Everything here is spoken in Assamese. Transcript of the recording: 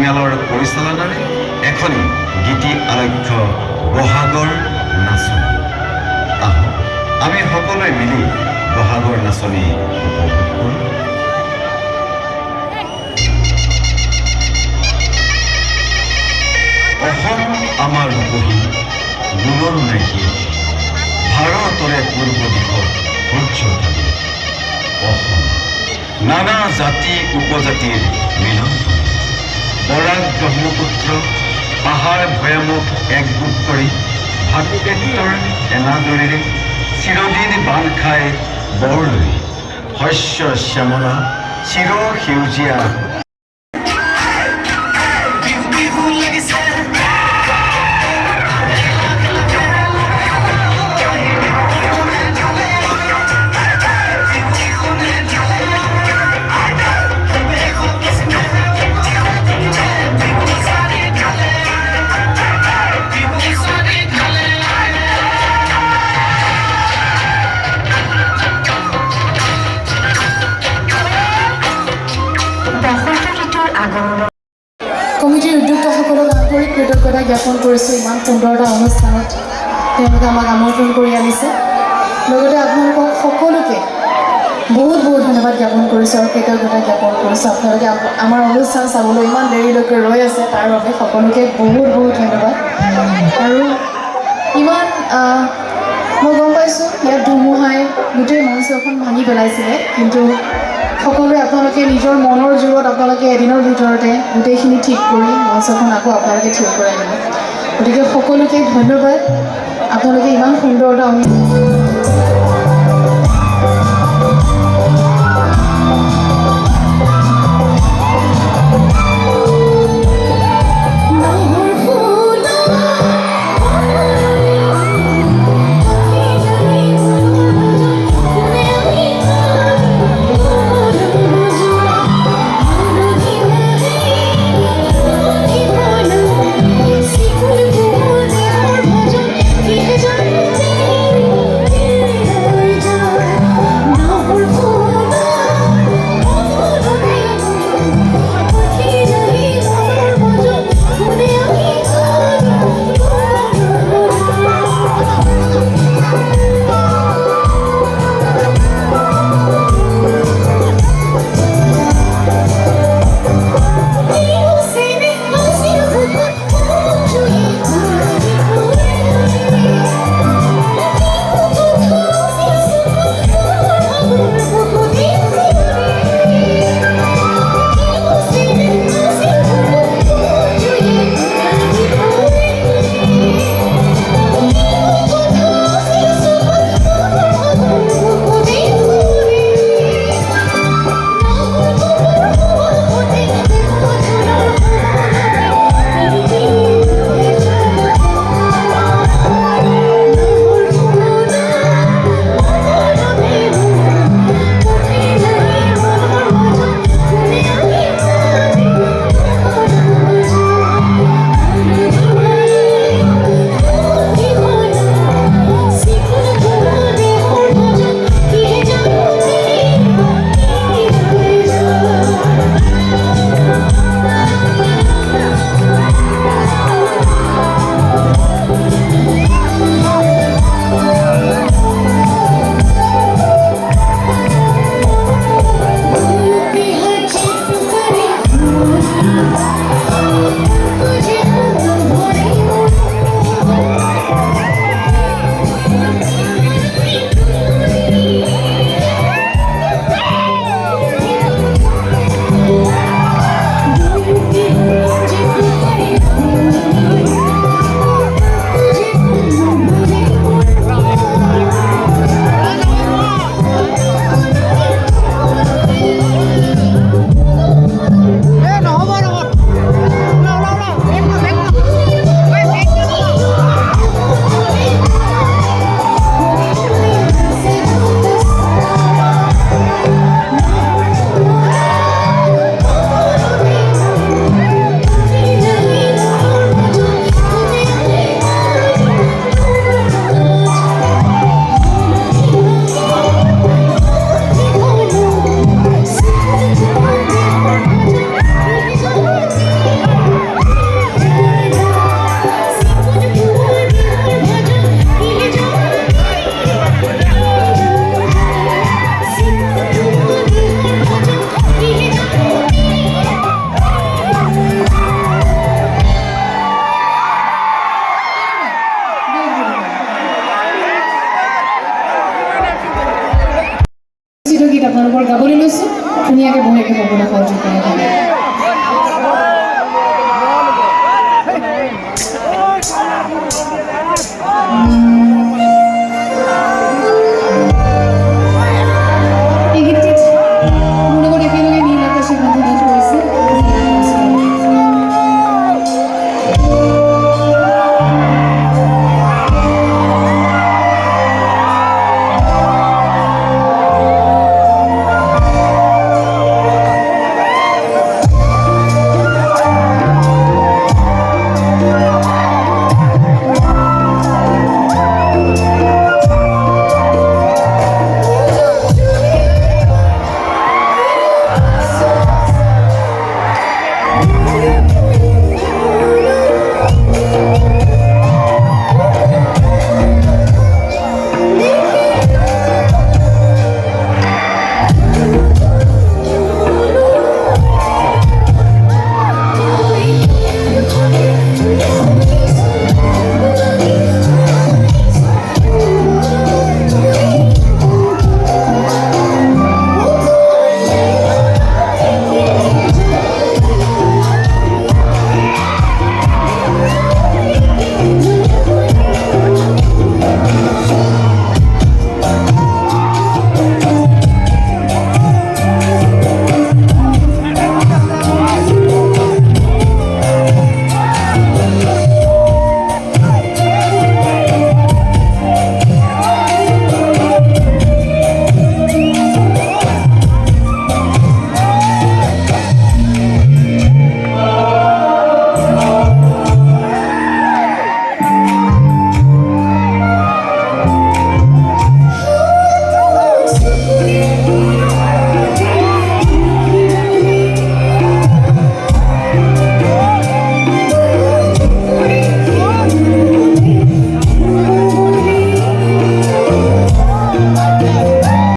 মৃণালৰ পৰিচালনাৰে এখনি গীতি আলক্ষ্য বহাগৰ নাচনী। আহক আমি সকলোৱে মিলি বহাগৰ নাচনী উপভোগ কৰোঁ। অসম আমাৰ ৰূপহী গুণৰ নাইকিয়া ভাৰতৰে পূৰ্ব দিশত সূৰ্যধাৰী অসম নানা জাতি উপজাতিৰ মিলন বৰাক ব্ৰহ্মপুত্ৰ পাহাৰ ভৈয়ামক একগোট কৰি ভাতৃত্বৰ এনাজৰীৰে চিৰদিন বান্ধ খাই বৰ লৈ শস্য শ্যামলা চিৰ সেউজীয়া কমিটিৰ উদ্যোক্তাসকলক আন্তৰিক কৃতজ্ঞতা জ্ঞাপন কৰিছোঁ। ইমান সুন্দৰ এটা অনুষ্ঠানত তেওঁলোকে আমাক আমন্ত্ৰণ কৰি আনিছে। লগতে আপোনালোকক সকলোকে বহুত বহুত ধন্যবাদ জ্ঞাপন কৰিছোঁ আৰু কৃতজ্ঞতা জ্ঞাপন কৰিছোঁ। আপোনালোকে আমাৰ অনুষ্ঠান চাবলৈ ইমান দেৰিলৈকে ৰৈ আছে, তাৰ বাবে সকলোকে বহুত বহুত ধন্যবাদ। আৰু ইমান মই গম পাইছোঁ ইয়াত ধুমুহাই গোটেই মঞ্চখন ভাঙি পেলাইছিলে, কিন্তু সকলোৱে আপোনালোকে নিজৰ মনৰ জোৰত আপোনালোকে এদিনৰ ভিতৰতে গোটেইখিনি ঠিক কৰি মঞ্চখন আকৌ আপোনালোকে ঠিক কৰাই দিব। গতিকে সকলোকে ধন্যবাদ। আপোনালোকে ইমান সুন্দৰ এটা বিচাৰিছোঁ ধুনীয়াকৈ বঢ়িয়াকৈ সকলোৱে সহযোগ কৰে ধন্যবাদ